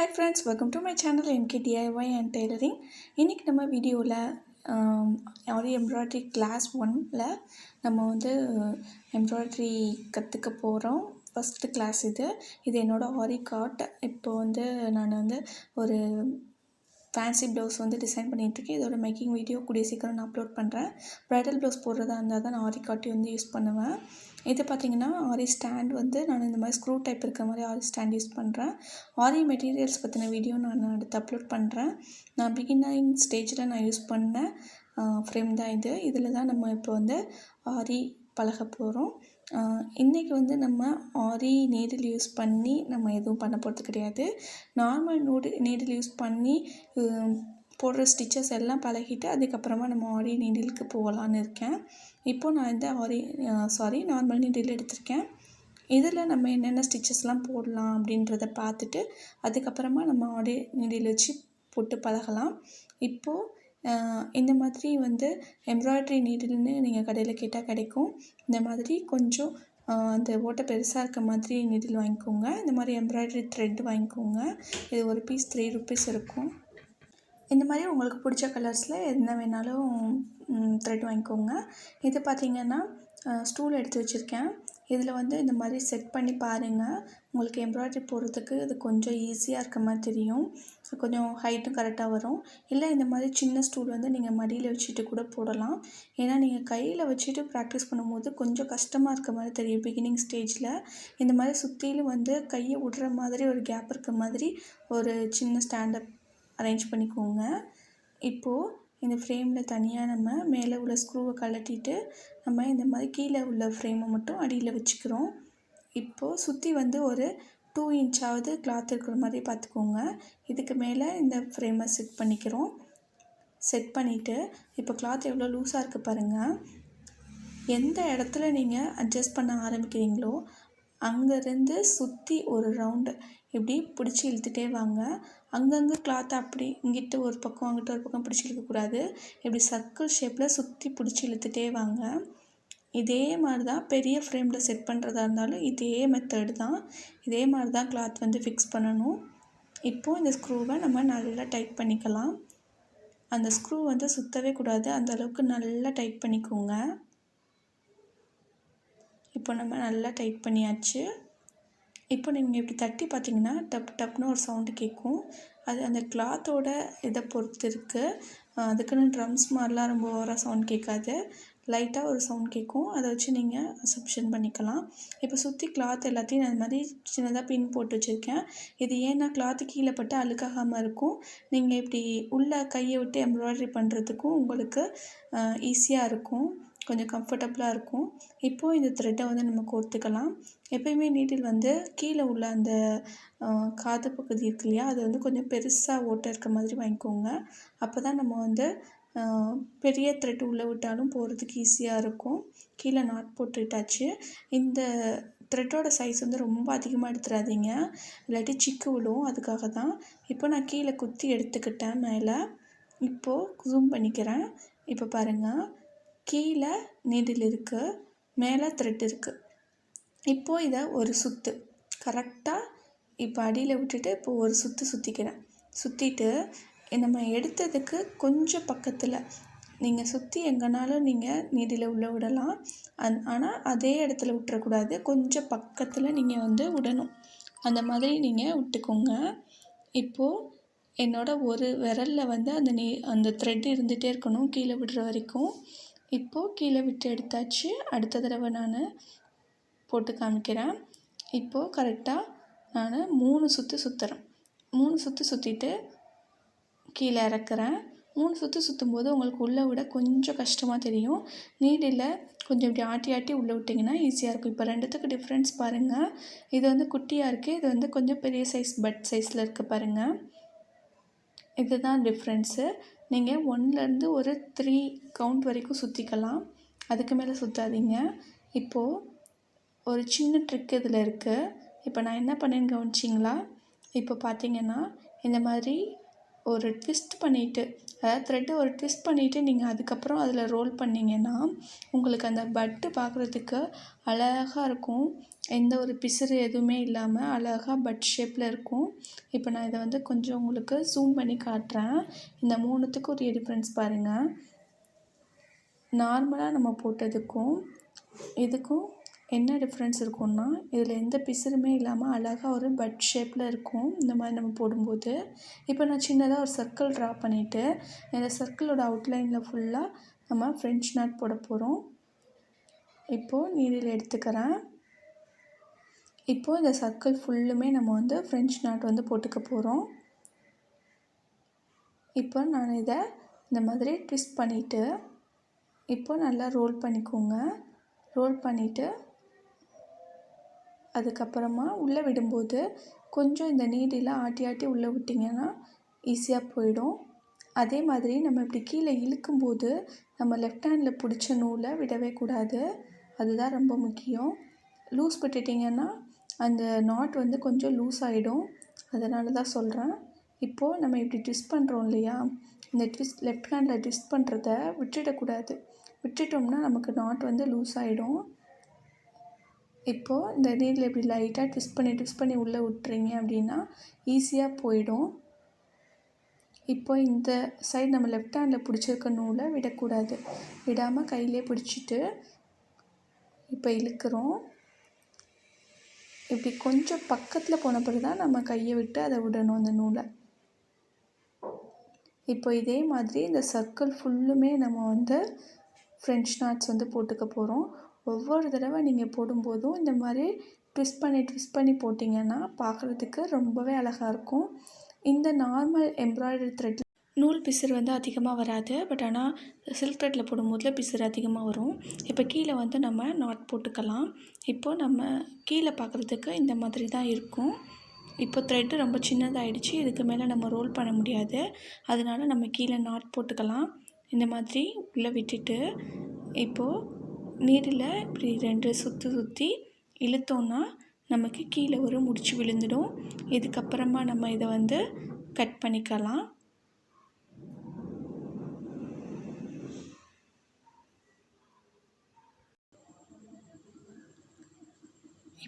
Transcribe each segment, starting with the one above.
Hi friends, welcome to my channel MK and Tailoring. இன்னைக்கு நம்ம வீடியோவில் ஆரி எம்ப்ராய்டரி கிளாஸ் 1ல் நம்ம வந்து எம்ப்ராய்டரி கற்றுக்க போகிறோம். ஃபஸ்ட்டு கிளாஸ் இது என்னோடய ஆரி கார்ட். இப்போ வந்து நான் வந்து ஒரு ஃபேன்சி ப்ளவுஸ் வந்து டிசைன் பண்ணிகிட்ருக்கேன். இதோட மேக்கிங் வீடியோ கூடிய சீக்கிரம் நான் அப்லோட் பண்ணுறேன். ப்ரைடல் ப்ளவுஸ் போடுறதா இருந்தால் தான் நான் ஆரி காட்டி வந்து யூஸ் பண்ணுவேன். இது பார்த்திங்கன்னா ஆரி ஸ்டாண்ட் வந்து நான் இந்த மாதிரி ஸ்க்ரூ டைப் இருக்கிற மாதிரி ஆரி ஸ்டாண்ட் யூஸ் பண்ணுறேன். ஆரி மெட்டீரியல்ஸ் பற்றின வீடியோ நான் அடுத்து அப்லோட் பண்ணுறேன். நான் பிகினிங் ஸ்டேஜில் நான் யூஸ் பண்ண ஃப்ரேம் தான் இதில் தான் நம்ம இப்போ வந்து ஆரி பழக போகிறோம். இன்றைக்கி வந்து நம்ம ஆரி நீடில் யூஸ் பண்ணி நம்ம எதுவும் பண்ண போகிறது கிடையாது. நார்மல் நீடில் யூஸ் பண்ணி போடுற ஸ்டிச்சஸ் எல்லாம் பழகிட்டு அதுக்கப்புறமா நம்ம ஆரி நீடிலுக்கு போகலான்னு இருக்கேன். இப்போது நான் இந்த நார்மல் நீடில் எடுத்திருக்கேன். இதில் நம்ம என்னென்ன ஸ்டிச்சஸ்லாம் போடலாம் அப்படின்றத பார்த்துட்டு அதுக்கப்புறமா நம்ம ஆரி நீடில் வச்சு போட்டு பழகலாம். இப்போது இந்த மாதிரி வந்து எம்ப்ராய்டரி நீடில்னு நீங்கள் கடையில் கேட்டால் கிடைக்கும். இந்த மாதிரி கொஞ்சம் அந்த ஓட்டை பெருசாக இருக்க மாதிரி நீடில் வாங்கிக்கோங்க. இந்த மாதிரி எம்ப்ராய்டரி த்ரெட் வாங்கிக்கோங்க. இது ஒரு பீஸ் 3 rupees இருக்கும். இந்த மாதிரி உங்களுக்கு பிடிச்ச கலர்ஸில் என்ன வேணாலும் த்ரெட் வாங்கிக்கோங்க. இது பார்த்திங்கன்னா ஸ்டூல் எடுத்து வச்சுருக்கேன். இதில் வந்து இந்த மாதிரி செட் பண்ணி பாருங்கள். உங்களுக்கு எம்ப்ராய்டரி போடுறதுக்கு இது கொஞ்சம் ஈஸியாக இருக்க மாதிரி தெரியும். கொஞ்சம் ஹைட்டும் கரெக்டாக வரும். இல்லை இந்த மாதிரி சின்ன ஸ்டூல் வந்து நீங்கள் மடியில் வச்சுட்டு கூட போடலாம். ஏன்னா நீங்கள் கையில் வச்சுட்டு ப்ராக்டிஸ் பண்ணும்போது கொஞ்சம் கஷ்டமாக இருக்க மாதிரி தெரியும் பிகினிங் ஸ்டேஜில். இந்த மாதிரி சுற்றிலும் வந்து கையை விடுற மாதிரி ஒரு கேப் இருக்க மாதிரி ஒரு சின்ன ஸ்டாண்டப் அரேஞ்ச் பண்ணிக்கோங்க. இப்போது இந்த ஃப்ரேமில் தனியாக நம்ம மேலே உள்ள ஸ்க்ரூவை கழட்டிட்டு நம்ம இந்த மாதிரி கீழே உள்ள ஃப்ரேமை மட்டும் அடியில் வச்சுக்கிறோம். இப்போது சுற்றி வந்து ஒரு 2 inch கிளாத் இருக்கிற மாதிரி பார்த்துக்கோங்க. இதுக்கு மேலே இந்த ஃப்ரேமை செட் பண்ணிக்கிறோம். செட் பண்ணிவிட்டு இப்போ கிளாத் எவ்வளோ லூஸாக இருக்குது பாருங்கள். எந்த இடத்துல நீங்கள் அட்ஜஸ்ட் பண்ண ஆரம்பிக்கிறீங்களோ அங்கேருந்து சுற்றி ஒரு ரவுண்டு இப்படி பிடிச்சி இழுத்துட்டே வாங்க. அங்கங்கே கிளாத்தை அப்படி இங்கிட்டு ஒரு பக்கம் அங்கிட்ட ஒரு பக்கம் பிடிச்சி இழுக்கக்கூடாது. இப்படி சர்க்கிள் ஷேப்பில் சுற்றி பிடிச்சி இழுத்துட்டே வாங்க. இதே மாதிரி தான் பெரிய ஃப்ரேமில் செட் பண்ணுறதா இருந்தாலும் இதே மெத்தடு தான். இதே மாதிரி தான் கிளாத் வந்து ஃபிக்ஸ் பண்ணணும். இப்போது இந்த ஸ்க்ரூவை நம்ம நல்லா டைட் பண்ணிக்கலாம். அந்த ஸ்க்ரூ வந்து சுற்றவே கூடாது. அந்தளவுக்கு நல்லா டைட் பண்ணிக்கோங்க. இப்போ நம்ம நல்லா டைட் பண்ணியாச்சு. இப்போ நீங்கள் இப்படி தட்டி பார்த்தீங்கன்னா டப்னு ஒரு சவுண்டு கேட்கும். அது அந்த கிளாத்தோட இதை பொறுத்து இருக்குது. அதுக்குன்னு ட்ரம்ஸ் மாதிரிலாம் ரொம்ப ஓவராக சவுண்ட் கேட்காது. லைட்டாக ஒரு சவுண்ட் கேட்கும். அதை வச்சு நீங்கள் அசப்ஷன் பண்ணிக்கலாம். இப்போ சுற்றி கிளாத் எல்லாத்தையும் நான் அது மாதிரி சின்னதாக பின் போட்டு வச்சுருக்கேன். இது ஏன்னா கிளாத்து கீழே பட்டு அழுக்காகாமல் இருக்கும். நீங்கள் இப்படி உள்ள கையை விட்டு எம்ப்ராய்டரி பண்ணுறதுக்கும் உங்களுக்கு ஈஸியாக இருக்கும். கொஞ்சம் கம்ஃபர்டபுளாக இருக்கும். இப்போது இந்த த்ரெட்டை வந்து நம்ம கோர்த்துக்கலாம். எப்பயுமே நீடில் வந்து கீழே உள்ள அந்த காது பகுதி இருக்கு இல்லையா, அது வந்து கொஞ்சம் பெருசாக ஓட்டை இருக்க மாதிரி வாங்கிக்கோங்க. அப்போ தான் நம்ம வந்து பெரிய த்ரெட் உள்ளே விட்டாலும் போகிறதுக்கு ஈஸியாக இருக்கும். கீழே நாட் போட்டுட்டாச்சு. இந்த த்ரெட்டோட சைஸ் வந்து ரொம்ப அதிகமாக எடுத்துடாதீங்க, இல்லாட்டி சிக்கு விழும். அதுக்காக தான் இப்போ நான் கீழே குத்தி எடுத்துக்கிட்டேன் மேலே. இப்போது ஜூம் பண்ணிக்கிறேன். இப்போ பாருங்கள், கீழே நீடில் இருக்குது, மேலே த்ரெட் இருக்குது. இப்போது இதை ஒரு சுற்று கரெக்டாக இப்போ அடியில் விட்டுட்டு இப்போ ஒரு சுற்றிக்கிறேன். சுற்றிட்டு நம்ம எடுத்ததுக்கு கொஞ்சம் பக்கத்தில் நீங்கள் சுற்றி எங்கேனாலும் நீங்கள் நீடில் உள்ளே விடலாம். ஆனால் அதே இடத்துல விட்டுறக்கூடாது. கொஞ்சம் பக்கத்தில் நீங்கள் வந்து விடணும். அந்த மாதிரி நீங்கள் விட்டுக்கோங்க. இப்போது என்னோடய ஒரு விரலில் வந்து அந்த த்ரெட் இருந்துகிட்டே இருக்கணும் கீழே விடுற வரைக்கும். இப்போது கீழே விட்டு எடுத்தாச்சு. அடுத்த தடவை நான் போட்டு காமிக்கிறேன். இப்போது கரெக்டாக நான் 3 சுற்று சுற்றுறேன். 3 சுற்று சுற்றிட்டு கீழே இறக்குறேன். 3 சுற்று சுற்றும்போது உங்களுக்கு உள்ளே விட கொஞ்சம் கஷ்டமாக தெரியும். நீடில் கொஞ்சம் இப்படி ஆட்டி உள்ளே விட்டிங்கன்னா ஈஸியாக இருக்கும். இப்போ ரெண்டுத்துக்கு டிஃப்ரென்ஸ் பாருங்கள். இது வந்து குட்டியாக இருக்குது, இது வந்து கொஞ்சம் பெரிய சைஸ் பட் சைஸில் இருக்குது பாருங்கள். இதுதான் டிஃப்ரென்ஸு. நீங்கள் 1லேருந்து ஒரு 3 கவுண்ட் வரைக்கும் சுற்றிக்கலாம். அதுக்கு மேலே சுற்றாதீங்க. இப்போது ஒரு சின்ன ட்ரிக் இதில் இருக்குது. இப்போ நான் என்ன பண்ணேன்னு கவனிச்சிங்களா? இப்போ பார்த்தீங்கன்னா இந்த மாதிரி ஒரு ட்விஸ்ட் பண்ணிவிட்டு, அதாவது த்ரெட்டு ஒரு ட்விஸ்ட் பண்ணிவிட்டு நீங்கள் அதுக்கப்புறம் அதில் ரோல் பண்ணிங்கன்னா உங்களுக்கு அந்த பட்டு பார்க்குறதுக்கு அழகாக இருக்கும். எந்த ஒரு பிசுறு எதுவுமே இல்லாமல் அழகாக பட் ஷேப்பில் இருக்கும். இப்போ நான் இதை வந்து கொஞ்சம் உங்களுக்கு ஜூம் பண்ணி காட்டுறேன். இந்த 3த்துக்கும் ஒரு டிஃப்ரென்ஸ் பாருங்கள். நார்மலாக நம்ம போட்டதுக்கும் இதுக்கும் என்ன டிஃப்ரென்ஸ் இருக்கும்னா, இதில் எந்த பிசுறுமே இல்லாமல் அழகாக ஒரு பட் ஷேப்பில் இருக்கும் இந்த மாதிரி நம்ம போடும்போது. இப்போ நான் சின்னதாக ஒரு சர்க்கிள் ட்ரா பண்ணிவிட்டு இந்த சர்க்கிளோட அவுட்லைனில் ஃபுல்லாக நம்ம ஃப்ரெஞ்ச் நாட் போட போகிறோம். இப்போது நீடில் எடுத்துக்கிறேன். இப்போது இந்த சர்க்கிள் ஃபுல்லுமே நம்ம வந்து ஃப்ரெஞ்ச் நாட் வந்து போட்டுக்க போகிறோம். இப்போ நான் இதை இந்த மாதிரி ட்விஸ்ட் பண்ணிவிட்டு இப்போ நல்லா ரோல் பண்ணிக்கோங்க. ரோல் பண்ணிவிட்டு அதுக்கப்புறமா உள்ளே விடும்போது கொஞ்சம் இந்த நீடில் ஆட்டி ஆட்டி உள்ளே விட்டிங்கன்னா ஈஸியாக போயிடும். அதே மாதிரி நம்ம இப்படி கீழே இழுக்கும்போது நம்ம லெஃப்ட் ஹேண்டில் பிடிச்ச நூலை விடவே கூடாது. அதுதான் ரொம்ப முக்கியம். லூஸ் விட்டுட்டிங்கன்னா அந்த நாட் வந்து கொஞ்சம் லூஸ் ஆகிடும். அதனால தான் சொல்கிறேன். இப்போது நம்ம இப்படி ட்விஸ்ட் பண்ணுறோம் இல்லையா, இந்த ட்விஸ்ட் லெஃப்ட் ஹேண்டில் ட்விஸ்ட் பண்ணுறத விட்டுடக்கூடாது. விட்டுட்டோம்னா நமக்கு நாட் வந்து லூஸ் ஆகிடும். இப்போது இந்த நீடில் இப்படி லைட்டாக ட்விஸ்ட் பண்ணி உள்ளே விட்டுறீங்க அப்படின்னா ஈஸியாக போயிடும். இப்போ இந்த சைடு நம்ம லெஃப்ட் ஹேண்டில் பிடிச்சிருக்க நூலை விடக்கூடாது. விடாமல் கையிலே பிடிச்சிட்டு இப்போ இழுக்கிறோம். இப்படி கொஞ்சம் பக்கத்தில் போன பிறகு தான் நம்ம கையை விட்டு அதை விடணும் அந்த நூலை. இப்போ இதே மாதிரி இந்த சர்க்கிள் ஃபுல்லுமே நம்ம வந்து ஃப்ரெஞ்ச் நாட்ஸ் வந்து போட்டுக்க போகிறோம். ஒவ்வொரு தடவை நீங்கள் போடும்போதும் இந்த மாதிரி ட்விஸ்ட் பண்ணி போட்டிங்கன்னா பார்க்குறதுக்கு ரொம்பவே அழகாக இருக்கும். இந்த நார்மல் எம்ப்ராய்டரி த்ரெட் நூல் பிசுறு வந்து அதிகமாக வராது. பட் ஆனால் சில்க் த்ரெட்டில் போடும்போதில் பிசுறு அதிகமாக வரும். இப்போ கீழே வந்து நம்ம நாட் போட்டுக்கலாம். இப்போது நம்ம கீழே பார்க்குறதுக்கு இந்த மாதிரி தான் இருக்கும். இப்போ த்ரெட்டு ரொம்ப சின்னதாகிடுச்சு. இதுக்கு மேலே நம்ம ரோல் பண்ண முடியாது. அதனால நம்ம கீழே நாட் போட்டுக்கலாம். இந்த மாதிரி உள்ளே விட்டுட்டு இப்போது நீடில் இப்படி 2 சுற்றி இழுத்தோன்னா நமக்கு கீழே ஒரு முடிச்சு விழுந்துடும். இதுக்கப்புறமா நம்ம இதை வந்து கட் பண்ணிக்கலாம்.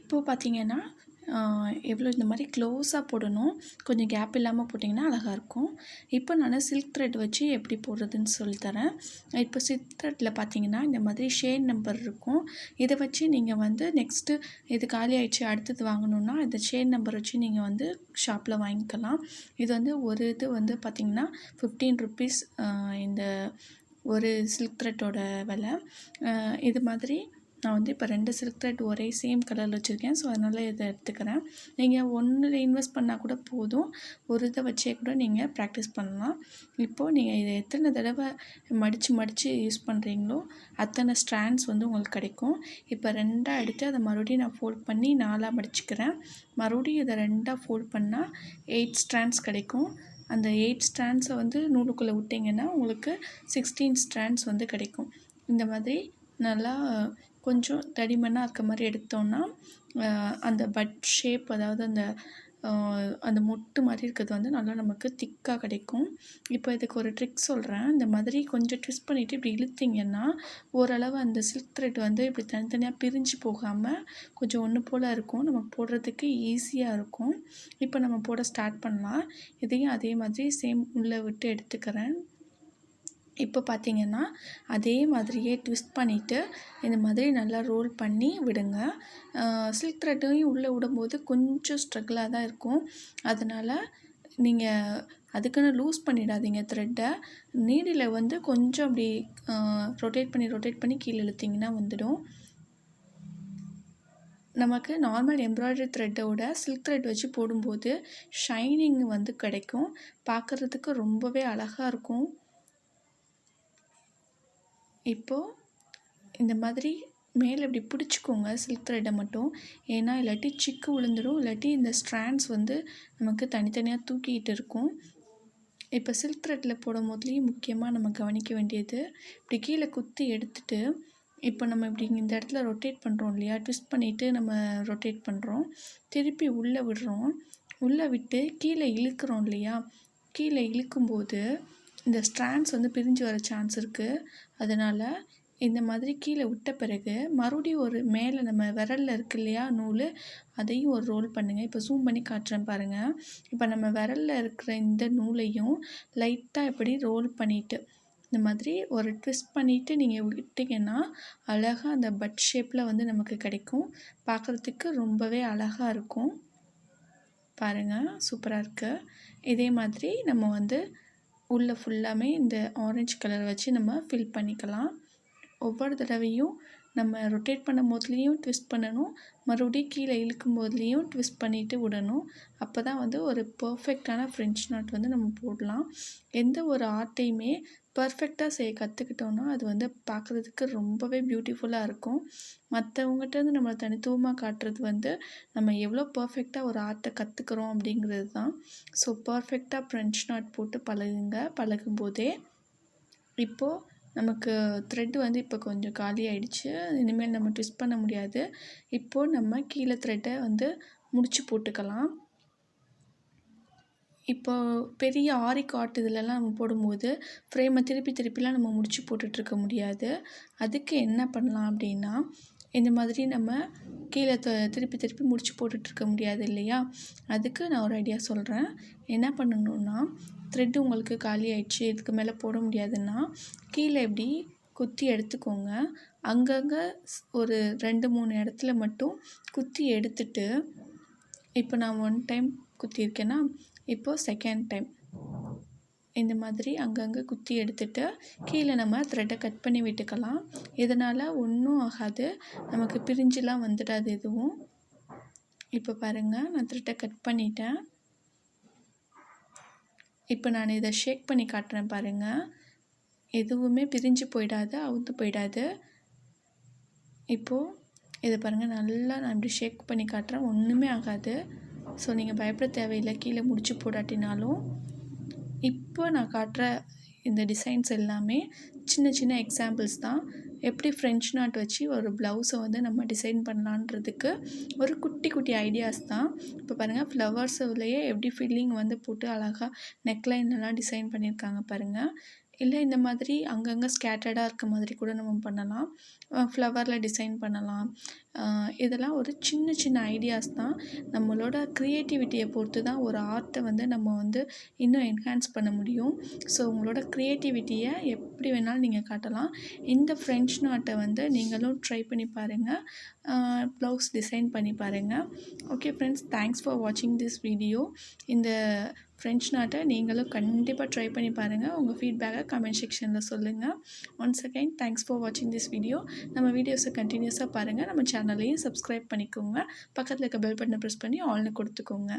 இப்போது பார்த்திங்கன்னா எவ்வளோ இந்த மாதிரி க்ளோஸாக போடணும். கொஞ்சம் கேப் இல்லாமல் போட்டிங்கன்னா அழகாக இருக்கும். இப்போ நான் சில்க் த்ரெட் வச்சு எப்படி போடுறதுன்னு சொல்லித்தரேன். இப்போ சில்க் த்ரெட்டில் பார்த்திங்கன்னா இந்த மாதிரி ஷேட் நம்பர் இருக்கும். இதை வச்சு நீங்கள் வந்து நெக்ஸ்ட்டு இது காலி ஆகிடுச்சு அடுத்தது வாங்கணுன்னா இந்த ஷேட் நம்பர் வச்சு நீங்கள் வந்து ஷாப்பில் வாங்கிக்கலாம். இது வந்து ஒரு இது வந்து பார்த்திங்கன்னா 15 ருபீஸ் இந்த ஒரு சில்க் த்ரெட்டோட விலை. இது மாதிரி நான் வந்து இப்போ 2 சில்க் த்ரெட் ஒரே சேம் கலரில் வச்சுருக்கேன். ஸோ அதனால் இதை எடுத்துக்கிறேன். நீங்கள் ஒன்றில் இன்வெஸ்ட் பண்ணால் கூட போதும். ஒரு இதை வச்சே கூட நீங்கள் ப்ராக்டிஸ் பண்ணலாம். இப்போது நீங்கள் இதை எத்தனை தடவை மடித்து யூஸ் பண்ணுறீங்களோ அத்தனை ஸ்ட்ராண்ட்ஸ் வந்து உங்களுக்கு கிடைக்கும். இப்போ 2ஆக எடுத்து அதை மறுபடியும் நான் ஃபோல்ட் பண்ணி 4ஆக மடிச்சுக்கிறேன். மறுபடியும் இதை 2ஆக ஃபோல்ட் பண்ணால் 8 ஸ்ட்ராண்ட்ஸ் கிடைக்கும். அந்த 8 ஸ்ட்ராண்ட்ஸை வந்து நூலுக்குள்ளே விட்டிங்கன்னா உங்களுக்கு 16 ஸ்ட்ராண்ட்ஸ் வந்து கிடைக்கும். இந்த மாதிரி நல்லா கொஞ்சம் தடிமனாக இருக்க மாதிரி எடுத்தோன்னா அந்த பட் ஷேப், அதாவது அந்த மொட்டு மாதிரி இருக்கிறது வந்து நல்லா நமக்கு திக்காக கிடைக்கும். இப்போ இதுக்கு ஒரு ட்ரிக் சொல்கிறேன். இந்த மாதிரி கொஞ்சம் ட்விஸ்ட் பண்ணிவிட்டு இப்படி இழுத்திங்கன்னா ஓரளவு அந்த சில்க் த்ரெட் வந்து இப்படி தனித்தனியாக பிரிஞ்சு போகாமல் கொஞ்சம் ஒன்று போல் இருக்கும். நம்ம போடுறதுக்கு ஈஸியாக இருக்கும். இப்போ நம்ம போட ஸ்டார்ட் பண்ணலாம். இதையும் அதே மாதிரி சேம் உள்ளே விட்டு எடுத்துக்கிறேன். இப்போ பார்த்திங்கன்னா அதே மாதிரியே ட்விஸ்ட் பண்ணிவிட்டு இந்த மாதிரி நல்லா ரோல் பண்ணி விடுங்க. சில்க் த்ரெட்டையும் உள்ளே விடும்போது கொஞ்சம் ஸ்ட்ரகிளாக தான் இருக்கும். அதனால் நீங்கள் அதுக்குன்னு லூஸ் பண்ணிடாதீங்க த்ரெட்டை. நீடில் வந்து கொஞ்சம் அப்படி ரொட்டேட் பண்ணி கீழே இழுத்திங்கன்னா வந்துடும். நமக்கு நார்மல் எம்ப்ராய்டரி த்ரெட்டோட சில்க் த்ரெட் வச்சு போடும்போது ஷைனிங் வந்து கிடைக்கும். பார்க்குறதுக்கு ரொம்பவே அழகாக இருக்கும். இப்போது இந்த மாதிரி மேலே இப்படி பிடிச்சிக்கோங்க சில்க் த்ரெட்டை மட்டும். ஏன்னா இல்லாட்டி சிக்கு விழுந்துடும். இல்லாட்டி இந்த ஸ்ட்ராண்ட்ஸ் வந்து நமக்கு தனித்தனியாக தூக்கிட்டு இருக்கும். இப்போ சில்க் த்ரெட்டில் போடும் போதுலேயும் முக்கியமாக நம்ம கவனிக்க வேண்டியது, இப்படி கீழே குத்தி எடுத்துட்டு இப்போ நம்ம இப்படி இந்த இடத்துல ரொட்டேட் பண்ணுறோம் இல்லையா, ட்விஸ்ட் பண்ணிவிட்டு நம்ம ரொட்டேட் பண்ணுறோம். திருப்பி உள்ளே விடுறோம். உள்ளே விட்டு கீழே இழுக்கிறோம் இல்லையா, கீழே இழுக்கும்போது இந்த ஸ்ட்ராண்ட்ஸ் வந்து பிரிஞ்சு வர சான்ஸ் இருக்குது. அதனால் இந்த மாதிரி கீழே விட்ட பிறகு மறுபடியும் ஒரு மேலே நம்ம விரலில் இருக்கு இல்லையா நூல், அதையும் ஒரு ரோல் பண்ணுங்கள். இப்போ ஜூம் பண்ணி காட்டுறேன் பாருங்கள். இப்போ நம்ம விரலில் இருக்கிற இந்த நூலையும் லைட்டாக இப்படி ரோல் பண்ணிவிட்டு இந்த மாதிரி ஒரு ட்விஸ்ட் பண்ணிவிட்டு நீங்கள் விட்டிங்கன்னா அழகாக அந்த பட் ஷேப்பில் வந்து நமக்கு கிடைக்கும். பார்க்குறதுக்கு ரொம்பவே அழகாக இருக்கும். பாருங்கள், சூப்பராக இருக்குது. இதே மாதிரி நம்ம வந்து உள்ளே ஃபுல்லாமே இந்த ஆரஞ்சு கலர் வச்சு நம்ம ஃபில் பண்ணிக்கலாம். ஒவ்வொரு தடவையும் நம்ம ரொட்டேட் பண்ணும் போதுலேயும் ட்விஸ்ட் பண்ணணும், மறுபடியும் கீழே இழுக்கும் போதுலேயும் ட்விஸ்ட் பண்ணிவிட்டு விடணும். அப்போ தான் வந்து ஒரு பர்ஃபெக்டான ஃப்ரெஞ்ச் நாட் வந்து நம்ம போடலாம். எந்த ஒரு ஆர்ட்டையுமே பர்ஃபெக்டாக செய்ய கற்றுக்கிட்டோன்னா அது வந்து பார்க்குறதுக்கு ரொம்பவே பியூட்டிஃபுல்லாக இருக்கும். மற்றவங்ககிட்டருந்து நம்மளை தனித்துவமாக காட்டுறது வந்து நம்ம எவ்வளோ பர்ஃபெக்டாக ஒரு ஆர்ட்டை கற்றுக்குறோம் அப்படிங்கிறது தான். ஸோ பர்ஃபெக்டாக ஃப்ரெஞ்ச் நாட் போட்டு பழகும்போதே இப்போது நமக்கு த்ரெட்டு வந்து இப்போ கொஞ்சம் காலி ஆகிடுச்சு. இனிமேல் நம்ம ட்விஸ்ட் பண்ண முடியாது. இப்போது நம்ம கீழே த்ரெட்டை வந்து முடிச்சு போட்டுக்கலாம். இப்போ பெரிய ஆரி காட் இதிலலாம் நம்ம போடும்போது ஃப்ரேமை திருப்பிலாம் நம்ம முடிச்சு போட்டுட்ருக்க முடியாது. அதுக்கு என்ன பண்ணலாம் அப்படின்னா, இந்த மாதிரி நம்ம கீழே திருப்பி முடிச்சு போட்டுட்ருக்க முடியாது இல்லையா? அதுக்கு நான் ஒரு ஐடியா சொல்கிறேன். என்ன பண்ணணுன்னா, த்ரெட்டு உங்களுக்கு காலி ஆயிடுச்சு, இதுக்கு மேலே போட முடியாதுன்னா கீழே இப்படி குத்தி எடுத்துக்கோங்க. அங்கங்கே ஒரு 2-3 இடத்துல மட்டும் குத்தி எடுத்துட்டு, இப்போ நான் 1 டைம் குத்தியிருக்கேன்னா, இப்போது செகண்ட் டைம் இந்த மாதிரி அங்கங்கே குத்தி எடுத்துட்டு கீழே நம்ம த்ரெட்டை கட் பண்ணி விட்டுக்கலாம். இதனால் ஒன்றும் ஆகாது, நமக்கு பிரிஞ்சுலாம் வந்துடாது எதுவும். இப்போ பாருங்கள், நான் த்ரெட்டை கட் பண்ணிட்டேன். இப்போ நான் இதை ஷேக் பண்ணி காட்டுறேன் பாருங்கள். எதுவுமே பிரிஞ்சு போயிடாது, அவுத்து போயிடாது. இப்போது இதை பாருங்கள், நல்லா நான் இப்படி ஷேக் பண்ணி காட்டுறேன், ஒன்றுமே ஆகாது. ஸோ நீங்கள் பயப்பட தேவையில்லை கீழே முடிச்சு போடாட்டினாலும். இப்போ நான் காட்டுற இந்த டிசைன்ஸ் எல்லாமே சின்ன எக்ஸாம்பிள்ஸ் தான். எப்படி ஃப்ரெஞ்ச் நாட் வச்சு ஒரு ப்ளவுஸை வந்து நம்ம டிசைன் பண்ணலான்றதுக்கு ஒரு குட்டி ஐடியாஸ் தான். இப்போ பாருங்கள், ஃப்ளவர்ஸுலேயே எப்படி ஃபில்லிங் வந்து போட்டு அழகாக நெக்லைன்லாம் டிசைன் பண்ணியிருக்காங்க பாருங்கள். இல்லை இந்த மாதிரி அங்கங்கே ஸ்கேட்டர்டாக இருக்க மாதிரி கூட நம்ம பண்ணலாம். ஃப்ளவரில் டிசைன் பண்ணலாம். இதெல்லாம் ஒரு சின்ன ஐடியாஸ் தான். நம்மளோட க்ரியேட்டிவிட்டியை பொறுத்து தான் ஒரு ஆர்ட்டை வந்து நம்ம வந்து இன்னும் என்ஹான்ஸ் பண்ண முடியும். ஸோ உங்களோட க்ரியேட்டிவிட்டியை எப்படி வேணாலும் நீங்கள் காட்டலாம். இந்த ஃப்ரெஞ்ச் நாட்டை வந்து நீங்களும் ட்ரை பண்ணி பாருங்கள், ப்ளவுஸ் டிசைன் பண்ணி பாருங்கள். ஓகே ஃப்ரெண்ட்ஸ், தேங்க்ஸ் ஃபார் வாட்சிங் திஸ் வீடியோ. இந்த ஃப்ரெஞ்ச் நாட்டை நீங்களும் கண்டிப்பாக ட்ரை பண்ணி பாருங்கள். உங்கள் ஃபீட்பேக்கை கமெண்ட் செக்ஷனில் சொல்லுங்கள். ஒன்ஸ் அகைன் தேங்க்ஸ் ஃபார் வாட்சிங் திஸ் வீடியோ. நம்ம வீடியோஸை கண்டினியூஸாக பாருங்கள். நம்ம சேனலையும் சப்ஸ்கிரைப் பண்ணிக்கோங்க. பக்கத்தில் இருக்க பெல் பட்டனை ப்ரெஸ் பண்ணி ஆல்னு கொடுத்துக்கோங்க.